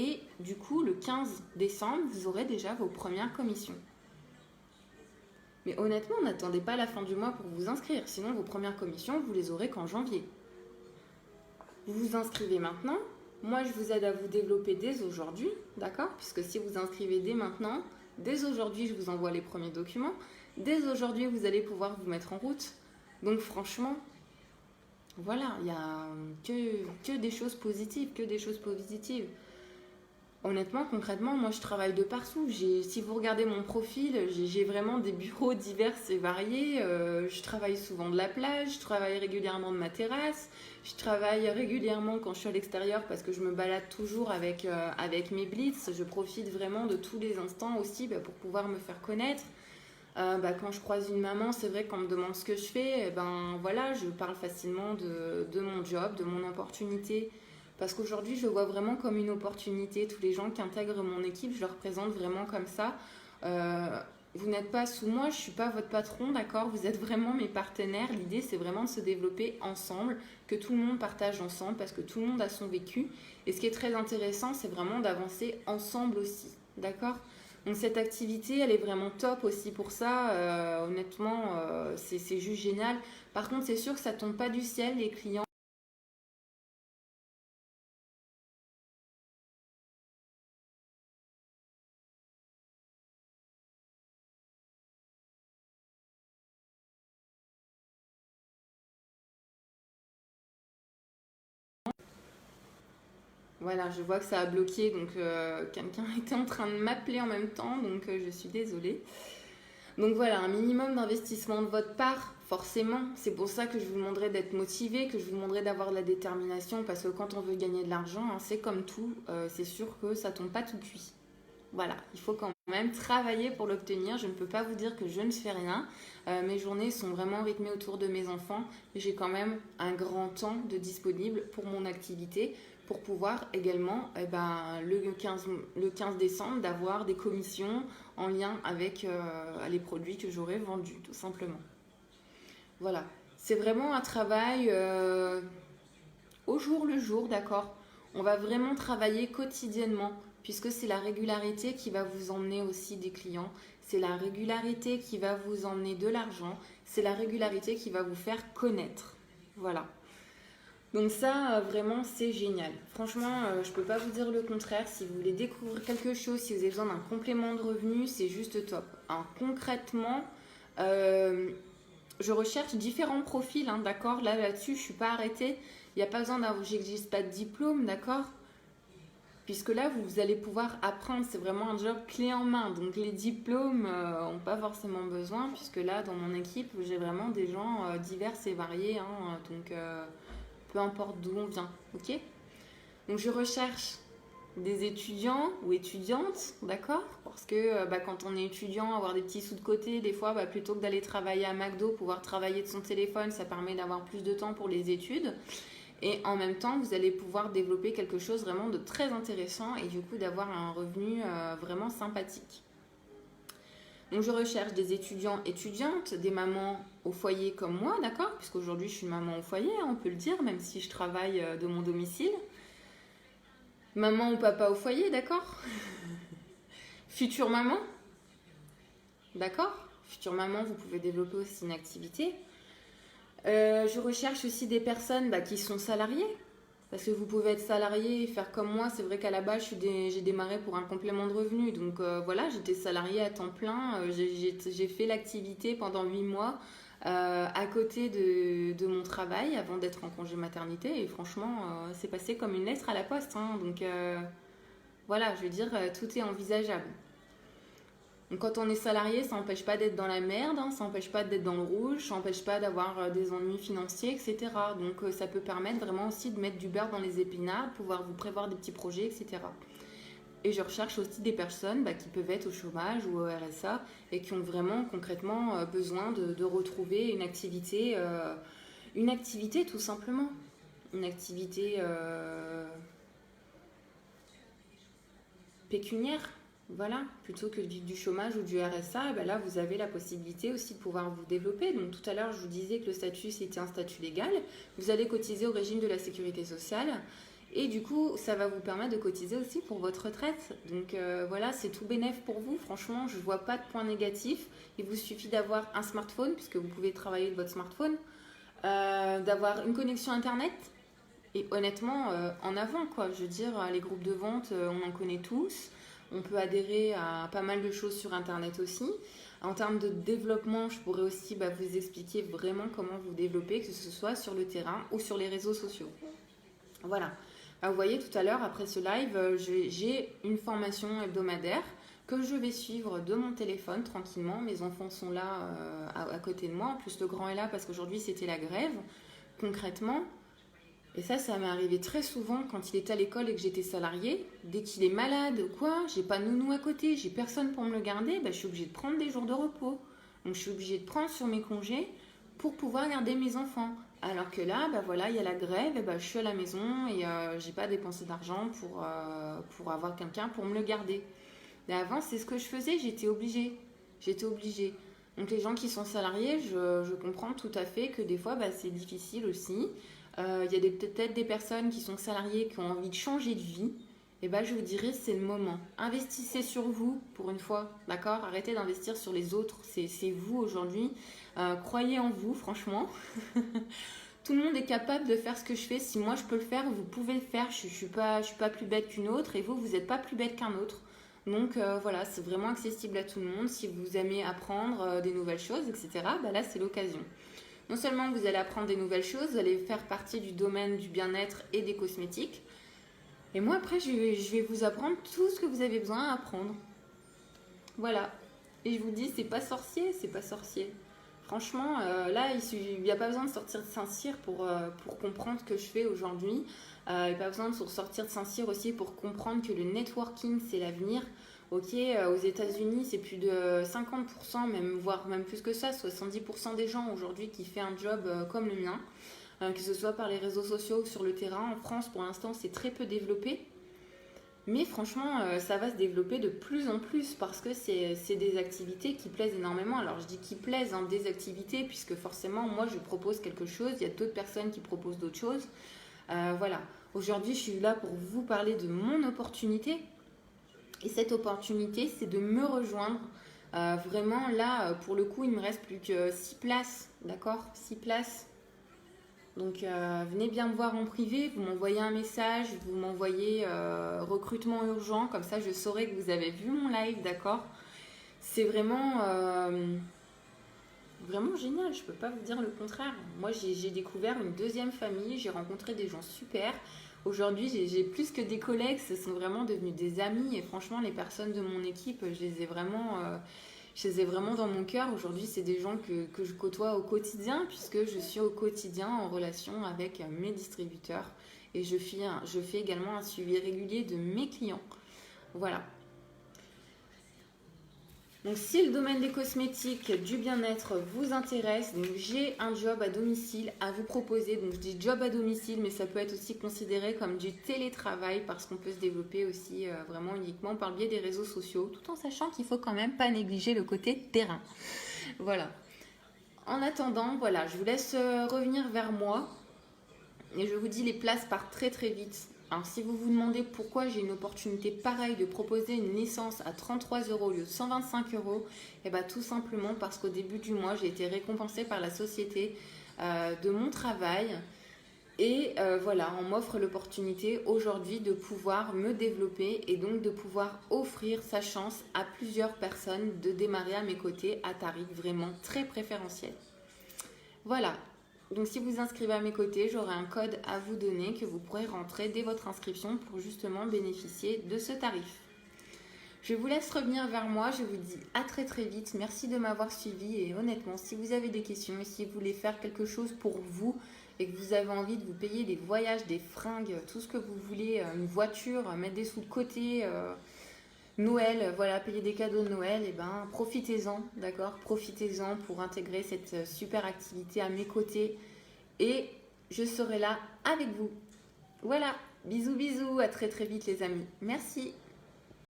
Et du coup, le 15 décembre, vous aurez déjà vos premières commissions. Mais honnêtement, n'attendez pas la fin du mois pour vous inscrire. Sinon, vos premières commissions, vous les aurez qu'en janvier. Vous vous inscrivez maintenant. Moi, je vous aide à vous développer dès aujourd'hui, d'accord? Puisque si vous inscrivez dès maintenant, dès aujourd'hui, je vous envoie les premiers documents. Dès aujourd'hui, vous allez pouvoir vous mettre en route. Donc franchement, voilà, il n'y a que des choses positives, que des choses positives. Honnêtement, concrètement, moi je travaille de partout. Si vous regardez mon profil, j'ai vraiment des bureaux divers et variés. Je travaille souvent de la plage, je travaille régulièrement de ma terrasse, je travaille régulièrement quand je suis à l'extérieur parce que je me balade toujours avec mes blitz. Je profite vraiment de tous les instants aussi pour pouvoir me faire connaître. Quand je croise une maman, c'est vrai qu'on me demande ce que je fais. Voilà, je parle facilement de mon job, de mon opportunité. Parce qu'aujourd'hui, je le vois vraiment comme une opportunité. Tous les gens qui intègrent mon équipe, je leur présente vraiment comme ça. Vous n'êtes pas sous moi, je ne suis pas votre patron, d'accord? Vous êtes vraiment mes partenaires. L'idée, c'est vraiment de se développer ensemble, que tout le monde partage ensemble, parce que tout le monde a son vécu. Et ce qui est très intéressant, c'est vraiment d'avancer ensemble aussi, d'accord? Donc cette activité, elle est vraiment top aussi pour ça. Honnêtement, c'est juste génial. Par contre, c'est sûr que ça tombe pas du ciel, les clients. Voilà, je vois que ça a bloqué, donc quelqu'un était en train de m'appeler en même temps, donc je suis désolée. Donc voilà, un minimum d'investissement de votre part, forcément. C'est pour ça que je vous demanderai d'être motivé, que je vous demanderai d'avoir de la détermination, parce que quand on veut gagner de l'argent, c'est comme tout, c'est sûr que ça tombe pas tout cuit. Voilà, il faut quand même travailler pour l'obtenir. Je ne peux pas vous dire que je ne fais rien. Mes journées sont vraiment rythmées autour de mes enfants. J'ai quand même un grand temps de disponible pour mon activité, pour pouvoir également, le 15 décembre, d'avoir des commissions en lien avec les produits que j'aurai vendus, tout simplement. Voilà, c'est vraiment un travail au jour le jour, d'accord? On va vraiment travailler quotidiennement, puisque c'est la régularité qui va vous emmener aussi des clients, c'est la régularité qui va vous emmener de l'argent, c'est la régularité qui va vous faire connaître. Voilà. Donc ça, vraiment, c'est génial. Franchement, je ne peux pas vous dire le contraire. Si vous voulez découvrir quelque chose, si vous avez besoin d'un complément de revenu, c'est juste top. Hein, concrètement, euh, je recherche différents profils, hein, d'accord? Là-dessus, je ne suis pas arrêtée. Il n'y a pas besoin d'avoir, j'existe pas de diplôme, d'accord? Puisque là, vous allez pouvoir apprendre. C'est vraiment un job clé en main. Donc les diplômes n'ont pas forcément besoin, puisque là, dans mon équipe, j'ai vraiment des gens divers et variés. Hein, donc peu importe d'où on vient, ok? Donc je recherche des étudiants ou étudiantes, d'accord? Parce que quand on est étudiant, avoir des petits sous de côté, des fois, plutôt que d'aller travailler à McDo, pouvoir travailler de son téléphone, ça permet d'avoir plus de temps pour les études. Et en même temps, vous allez pouvoir développer quelque chose vraiment de très intéressant et du coup d'avoir un revenu vraiment sympathique. Donc je recherche des étudiants, étudiantes, des mamans au foyer comme moi, d'accord? Puisqu'aujourd'hui je suis maman au foyer, on peut le dire, même si je travaille de mon domicile. Maman ou papa au foyer, d'accord? Future maman, d'accord? Future maman, vous pouvez développer aussi une activité. Je recherche aussi des personnes qui sont salariées. Parce que vous pouvez être salarié et faire comme moi. C'est vrai qu'à la base, j'ai démarré pour un complément de revenu. Donc voilà, j'étais salariée à temps plein. J'ai fait l'activité pendant 8 mois à côté de mon travail avant d'être en congé maternité. Et franchement, c'est passé comme une lettre à la poste. Hein. Donc voilà, je veux dire, tout est envisageable. Donc quand on est salarié, ça n'empêche pas d'être dans la merde, hein, ça n'empêche pas d'être dans le rouge, ça n'empêche pas d'avoir des ennuis financiers, etc. Donc ça peut permettre vraiment aussi de mettre du beurre dans les épinards, de pouvoir vous prévoir des petits projets, etc. Et je recherche aussi des personnes qui peuvent être au chômage ou au RSA et qui ont vraiment concrètement besoin de retrouver une activité tout simplement. Une activité pécuniaire. Voilà, plutôt que du chômage ou du RSA, et là vous avez la possibilité aussi de pouvoir vous développer. Donc tout à l'heure je vous disais que le statut c'était un statut légal. Vous allez cotiser au régime de la sécurité sociale Et du coup, ça va vous permettre de cotiser aussi pour votre retraite. Donc voilà, c'est tout bénef pour vous. Franchement, je ne vois pas de point négatif. Il vous suffit d'avoir un smartphone, puisque vous pouvez travailler de votre smartphone, d'avoir une connexion Internet. Et honnêtement, en avant, quoi. Je veux dire, les groupes de vente, on en connaît tous. On peut adhérer à pas mal de choses sur Internet aussi. En termes de développement, je pourrais aussi vous expliquer vraiment comment vous développer, que ce soit sur le terrain ou sur les réseaux sociaux. Voilà. Vous voyez, tout à l'heure, après ce live, j'ai une formation hebdomadaire que je vais suivre de mon téléphone tranquillement. Mes enfants sont là à côté de moi. En plus, le grand est là parce qu'aujourd'hui, c'était la grève. Concrètement, et ça m'est arrivé très souvent quand il était à l'école et que j'étais salariée. Dès qu'il est malade ou quoi, j'ai pas de nounou à côté, j'ai personne pour me le garder, je suis obligée de prendre des jours de repos. Donc je suis obligée de prendre sur mes congés pour pouvoir garder mes enfants. Alors que là, voilà, il y a la grève, et je suis à la maison et j'ai pas dépensé d'argent pour avoir quelqu'un pour me le garder. Mais avant, c'est ce que je faisais, j'étais obligée. Donc les gens qui sont salariés, je comprends tout à fait que des fois, c'est difficile aussi. Il y a peut-être des personnes qui sont salariées qui ont envie de changer de vie. Et je vous dirais, c'est le moment. Investissez sur vous pour une fois, d'accord? Arrêtez d'investir sur les autres, c'est vous aujourd'hui. Croyez en vous, franchement. Tout le monde est capable de faire ce que je fais. Si moi je peux le faire, vous pouvez le faire. Je suis pas plus bête qu'une autre et vous n'êtes pas plus bête qu'un autre. Donc voilà, c'est vraiment accessible à tout le monde. Si vous aimez apprendre des nouvelles choses, etc., là c'est l'occasion. Non seulement vous allez apprendre des nouvelles choses, vous allez faire partie du domaine du bien-être et des cosmétiques. Et moi après, je vais vous apprendre tout ce que vous avez besoin à apprendre. Voilà. Et je vous dis, c'est pas sorcier. Franchement, là, il n'y a pas besoin de sortir de Saint-Cyr pour comprendre ce que je fais aujourd'hui. Il n'y a pas besoin de sortir de Saint-Cyr aussi pour comprendre que le networking, c'est l'avenir. Ok, aux États-Unis, c'est plus de 50%, voire même plus que ça, 70% des gens aujourd'hui qui font un job comme le mien, que ce soit par les réseaux sociaux ou sur le terrain. En France, pour l'instant, c'est très peu développé. Mais franchement, ça va se développer de plus en plus parce que c'est des activités qui plaisent énormément. Alors, je dis qui plaisent, des activités, puisque forcément, moi, je propose quelque chose. Il y a d'autres personnes qui proposent d'autres choses. Voilà. Aujourd'hui, je suis là pour vous parler de mon opportunité. Et cette opportunité, c'est de me rejoindre. Vraiment, là, pour le coup, il me reste plus que 6 places. D'accord? 6 places. Donc, venez bien me voir en privé. Vous m'envoyez un message. Vous m'envoyez recrutement urgent. Comme ça, je saurai que vous avez vu mon live. D'accord? C'est vraiment, vraiment génial. Je ne peux pas vous dire le contraire. Moi, j'ai découvert une deuxième famille. J'ai rencontré des gens super. Aujourd'hui, j'ai plus que des collègues, ce sont vraiment devenus des amis. Et franchement, les personnes de mon équipe, je les ai vraiment dans mon cœur. Aujourd'hui, c'est des gens que je côtoie au quotidien, puisque je suis au quotidien en relation avec mes distributeurs. Et je fais également un suivi régulier de mes clients. Voilà. Donc si le domaine des cosmétiques, du bien-être vous intéresse, donc j'ai un job à domicile à vous proposer. Donc je dis job à domicile, mais ça peut être aussi considéré comme du télétravail parce qu'on peut se développer aussi vraiment uniquement par le biais des réseaux sociaux, tout en sachant qu'il ne faut quand même pas négliger le côté terrain. Voilà. En attendant, voilà, je vous laisse revenir vers moi et je vous dis les places partent très très vite. Alors si vous vous demandez pourquoi j'ai une opportunité pareille de proposer une licence à 33 € au lieu de 125 €, et tout simplement parce qu'au début du mois, j'ai été récompensée par la société de mon travail. Et voilà, on m'offre l'opportunité aujourd'hui de pouvoir me développer et donc de pouvoir offrir sa chance à plusieurs personnes de démarrer à mes côtés à tarif vraiment très préférentiel. Voilà. Donc si vous inscrivez à mes côtés, j'aurai un code à vous donner que vous pourrez rentrer dès votre inscription pour justement bénéficier de ce tarif. Je vous laisse revenir vers moi, je vous dis à très très vite. Merci de m'avoir suivi et honnêtement, si vous avez des questions et si vous voulez faire quelque chose pour vous et que vous avez envie de vous payer des voyages, des fringues, tout ce que vous voulez, une voiture, mettre des sous de côté, Noël, voilà, payer des cadeaux de Noël, et profitez-en, d'accord? Profitez-en pour intégrer cette super activité à mes côtés et je serai là avec vous. Voilà, bisous bisous, à très très vite les amis. Merci.